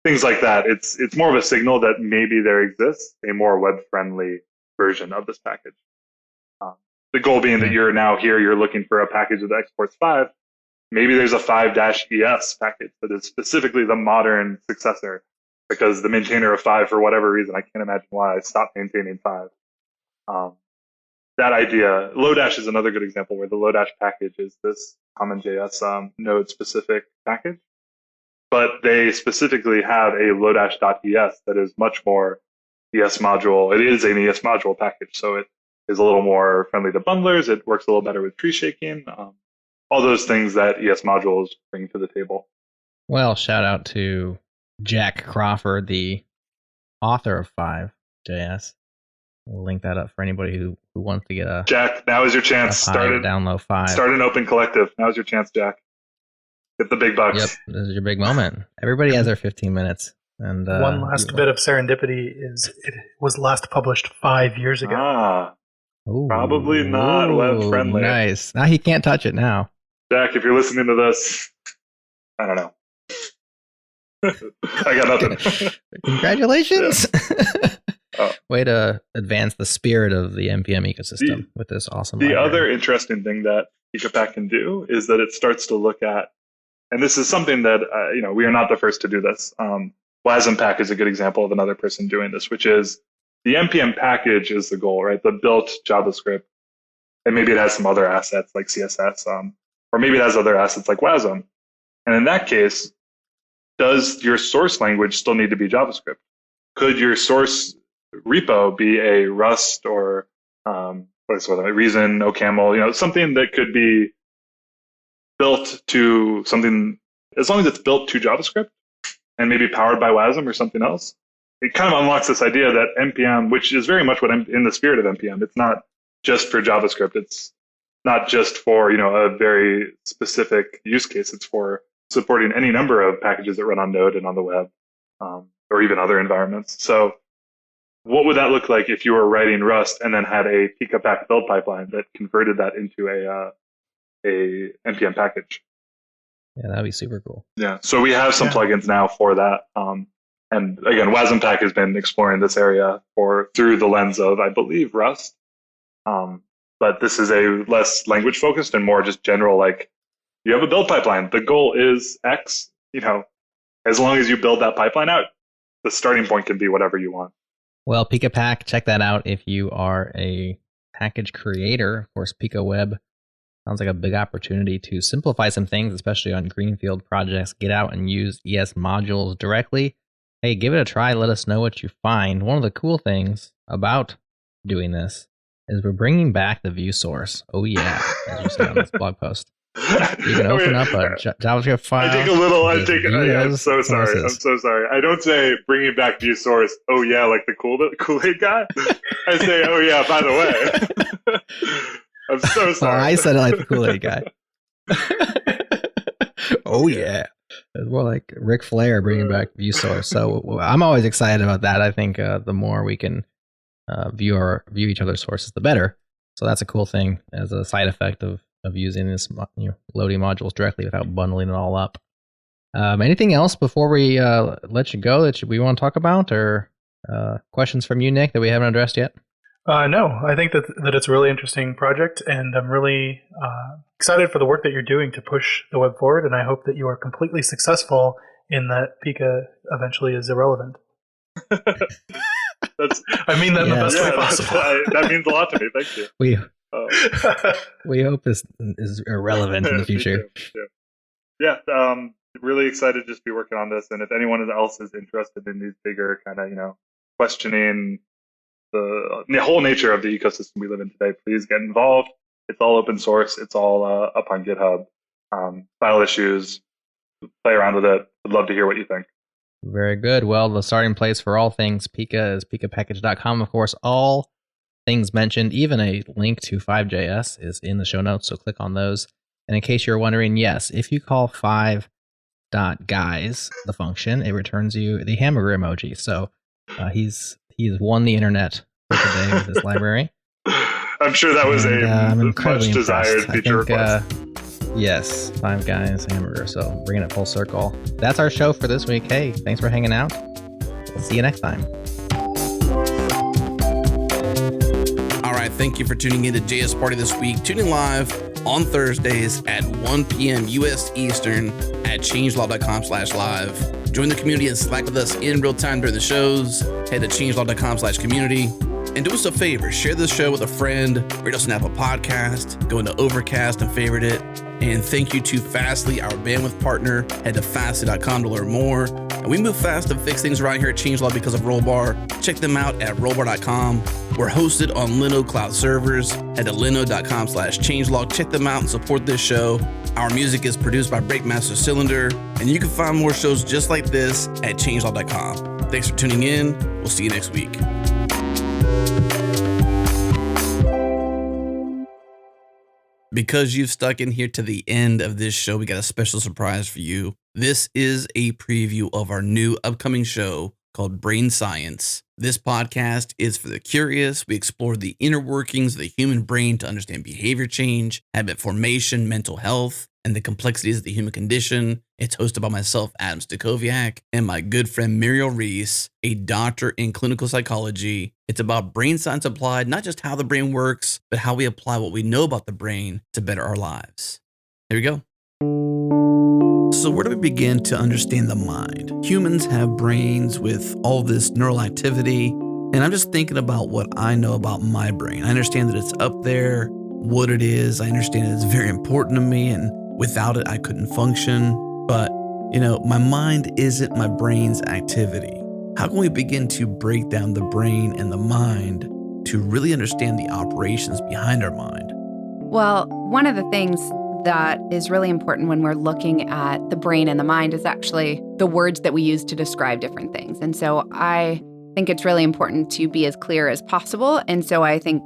Things like that. It's more of a signal that maybe there exists a more web-friendly version of this package. The goal being that you're now here, you're looking for a package that exports 5. Maybe there's a 5-ES package that is specifically the modern successor, because the maintainer of 5, for whatever reason, I can't imagine why, stopped maintaining 5. That idea, Lodash is another good example where the Lodash package is this CommonJS node-specific package, but they specifically have a Lodash.es that is much more ES module. It is an ES module package, so it is a little more friendly to bundlers. It works a little better with tree shaking. All those things that ES modules bring to the table. Well, shout out to Jack Crawford, the author of 5.js. We'll link that up for anybody who wants to get a... Jack, now is your chance. Download 5. Start an open collective. Now is your chance, Jack. Get the big bucks. Yep, this is your big moment. Everybody has their 15 minutes. And one last bit of serendipity is it was last published 5 years ago. Probably not web friendly. Nice. Now he can't touch it now. Jack, if you're listening to this, I don't know. I got nothing. Congratulations. Yeah. Way to advance the spirit of the NPM ecosystem with this awesome The library. other interesting thing that PikaPack can do is that it starts to look at, and this is something that we are not the first to do this. WasmPack is a good example of another person doing this, which is the NPM package is the goal, right? The built JavaScript, and maybe it has some other assets like CSS, or maybe it has other assets like WASM. And in that case, does your source language still need to be JavaScript? Could your source repo be a Rust or Reason, OCaml, something that could be built to something, as long as it's built to JavaScript and maybe powered by WASM or something else? It kind of unlocks this idea that NPM, which is very much what in the spirit of NPM, it's not just for JavaScript. It's not just for a very specific use case. It's for supporting any number of packages that run on Node and on the web, or even other environments. So what would that look like if you were writing Rust and then had a PikaPack build pipeline that converted that into a NPM package? Yeah, that'd be super cool. Yeah. So we have some plugins now for that. And again, WASMPack has been exploring this area through the lens of, I believe, Rust. But this is a less language focused and more just general, like, you have a build pipeline. The goal is X. As long as you build that pipeline out, the starting point can be whatever you want. Well, PikaPack, check that out if you are a package creator. Of course, Pika Web sounds like a big opportunity to simplify some things, especially on greenfield projects. Get out and use ES modules directly. Hey, give it a try. Let us know what you find. One of the cool things about doing this is we're bringing back the view source. Oh yeah, as you say on this blog post. You can open up a JavaScript file. I'm so sorry. I'm so sorry. I don't say bringing back view source. Oh yeah, like the Kool-Aid guy. I say, oh yeah, by the way. I'm so sorry. I said it like the Kool-Aid guy. Oh yeah. It's more like Ric Flair bringing back view source. So I'm always excited about that. I think the more we can view each other's sources, the better. So that's a cool thing as a side effect of using this, loading modules directly without bundling it all up. Anything else before we let you go that we want to talk about, or questions from you, Nick, that we haven't addressed yet? No, I think that it's a really interesting project, and I'm really excited for the work that you're doing to push the web forward, and I hope that you are completely successful in that Pika eventually is irrelevant. I mean that in the best way possible. That means a lot to me. Thank you. We hope this is irrelevant in the future. Yeah. Really excited to just be working on this, and if anyone else is interested in these bigger kind of questioning the whole nature of the ecosystem we live in today, please get involved. It's all open source. It's all up on GitHub. File issues, play around with it. Would love to hear what you think. Very good. Well, the starting place for all things Pika is pikapackage.com. Of course, all things mentioned, even a link to 5.js is in the show notes, so click on those. And in case you're wondering, yes, if you call 5.guys, the function, it returns you the hamburger emoji. So he's won the internet for today with his library. I'm sure that was a much desired feature request. Yes, 5 Guys hamburger. So bringing it full circle. That's our show for this week. Hey, thanks for hanging out. We'll see you next time. All right, thank you for tuning in to JS Party this week. Tuning live on Thursdays at 1 p.m. U.S. Eastern at changelog.com/live. Join the community and Slack with us in real time during the shows. Head to changelog.com/community. And do us a favor, share this show with a friend, rate us on Apple Podcast, go into Overcast and favorite it. And thank you to Fastly, our bandwidth partner. Head to fastly.com to learn more. And we move fast and fix things around here at Changelog because of Rollbar. Check them out at rollbar.com. We're hosted on Linode Cloud servers. Head to linode.com/changelog. Check them out and support this show. Our music is produced by Breakmaster Cylinder. And you can find more shows just like this at changelog.com. Thanks for tuning in. We'll see you next week. Because you've stuck in here to the end of this show, we got a special surprise for you. This is a preview of our new upcoming show called Brain Science. This podcast is for the curious. We explore the inner workings of the human brain to understand behavior change, habit formation, mental health, and the complexities of the human condition. It's hosted by myself, Adam Stacoviak, and my good friend Muriel Reese, a doctor in clinical psychology. It's about brain science applied, not just how the brain works, but how we apply what we know about the brain to better our lives. Here we go. So where do we begin to understand the mind? Humans have brains with all this neural activity, and I'm just thinking about what I know about my brain. I understand that it's up there, what it is. I understand it's very important to me, and without it, I couldn't function. But My mind isn't my brain's activity. How can we begin to break down the brain and the mind to really understand the operations behind our mind? Well, one of the things that is really important when we're looking at the brain and the mind is actually the words that we use to describe different things. And so I think it's really important to be as clear as possible. And so I think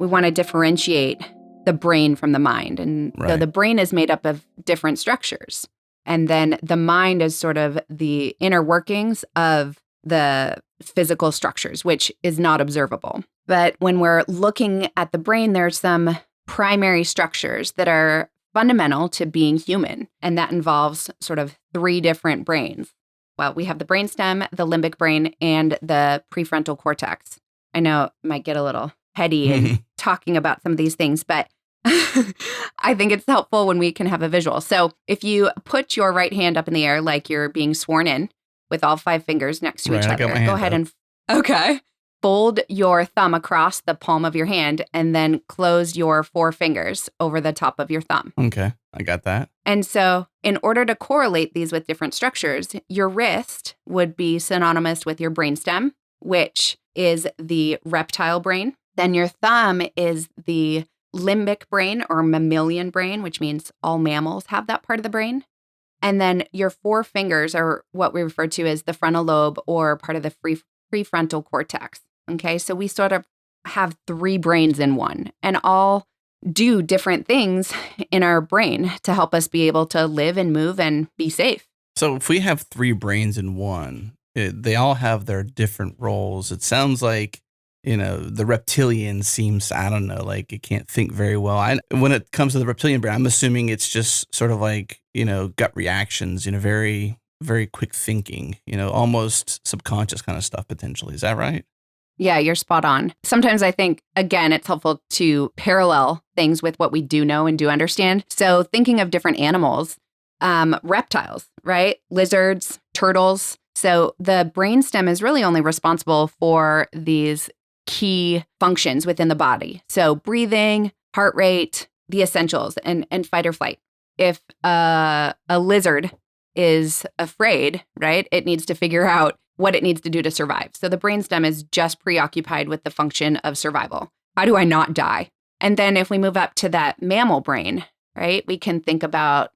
we want to differentiate the brain from the mind. And so the brain is made up of different structures. And then the mind is sort of the inner workings of the physical structures, which is not observable. But when we're looking at the brain, there's some primary structures that are fundamental to being human. And that involves sort of 3 different brains. Well, we have the brainstem, the limbic brain, and the prefrontal cortex. I know it might get a little heady in talking about some of these things, but I think it's helpful when we can have a visual. So if you put your right hand up in the air like you're being sworn in with all 5 fingers next to each other, go ahead and fold your thumb across the palm of your hand and then close your 4 fingers over the top of your thumb. Okay, I got that. And so in order to correlate these with different structures, your wrist would be synonymous with your brainstem, which is the reptile brain. Then your thumb is the limbic brain or mammalian brain, which means all mammals have that part of the brain. And then your 4 fingers are what we refer to as the frontal lobe or part of the prefrontal cortex. Okay, so we sort of have 3 brains in one and all do different things in our brain to help us be able to live and move and be safe. So if we have 3 brains in one, they all have their different roles. It sounds like the reptilian seems, I don't know, like it can't think very well. When it comes to the reptilian brain, I'm assuming it's just sort of like, gut reactions, very, very quick thinking, almost subconscious kind of stuff potentially. Is that right? Yeah, you're spot on. Sometimes I think, again, it's helpful to parallel things with what we do know and do understand. So thinking of different animals, reptiles, right? Lizards, turtles. So the brainstem is really only responsible for these key functions within the body. So breathing, heart rate, the essentials, and fight or flight. If a lizard is afraid, right, it needs to figure out what it needs to do to survive. So the brainstem is just preoccupied with the function of survival. How do I not die? And then if we move up to that mammal brain, right, we can think about,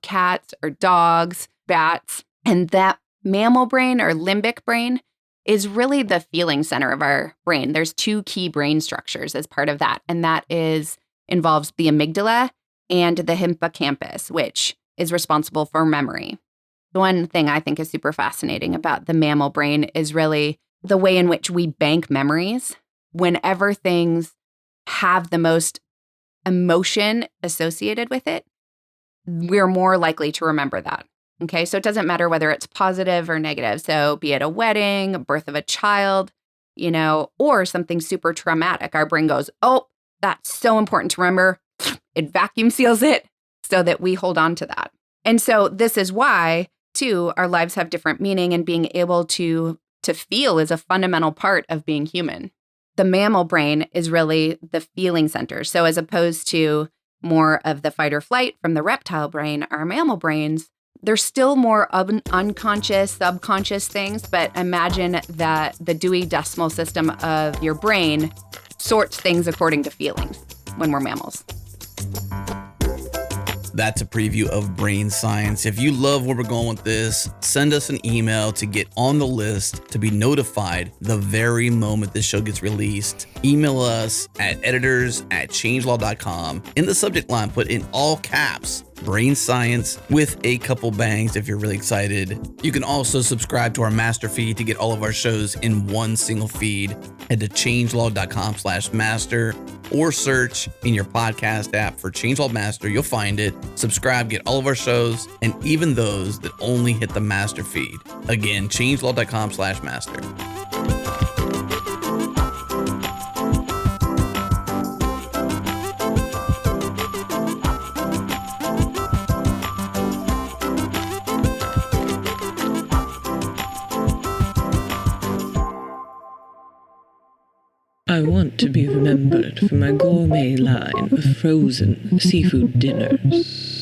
cats or dogs, bats, and that mammal brain or limbic brain is really the feeling center of our brain. There's 2 key brain structures as part of that, and that involves the amygdala and the hippocampus, which is responsible for memory. The one thing I think is super fascinating about the mammal brain is really the way in which we bank memories. Whenever things have the most emotion associated with it, we're more likely to remember that. Okay, so it doesn't matter whether it's positive or negative. So be it a wedding, birth of a child, or something super traumatic. Our brain goes, oh, that's so important to remember. It vacuum seals it so that we hold on to that. And so this is why, too, our lives have different meaning, and being able to feel is a fundamental part of being human. The mammal brain is really the feeling center. So as opposed to more of the fight or flight from the reptile brain, our mammal brains, they're still more unconscious, subconscious things, but imagine that the Dewey Decimal System of your brain sorts things according to feelings when we're mammals. That's a preview of Brain Science. If you love where we're going with this, send us an email to get on the list to be notified the very moment this show gets released. Email us at editors@changelaw.com. In the subject line, put in all caps, Brain Science with a couple bangs if you're really excited. You can also subscribe to our master feed to get all of our shows in one single feed. Head to changelog.com/master or search in your podcast app for Changelog Master. You'll find it. Subscribe, get all of our shows, and even those that only hit the master feed. Again, changelog.com/master. I want to be remembered for my gourmet line of frozen seafood dinners.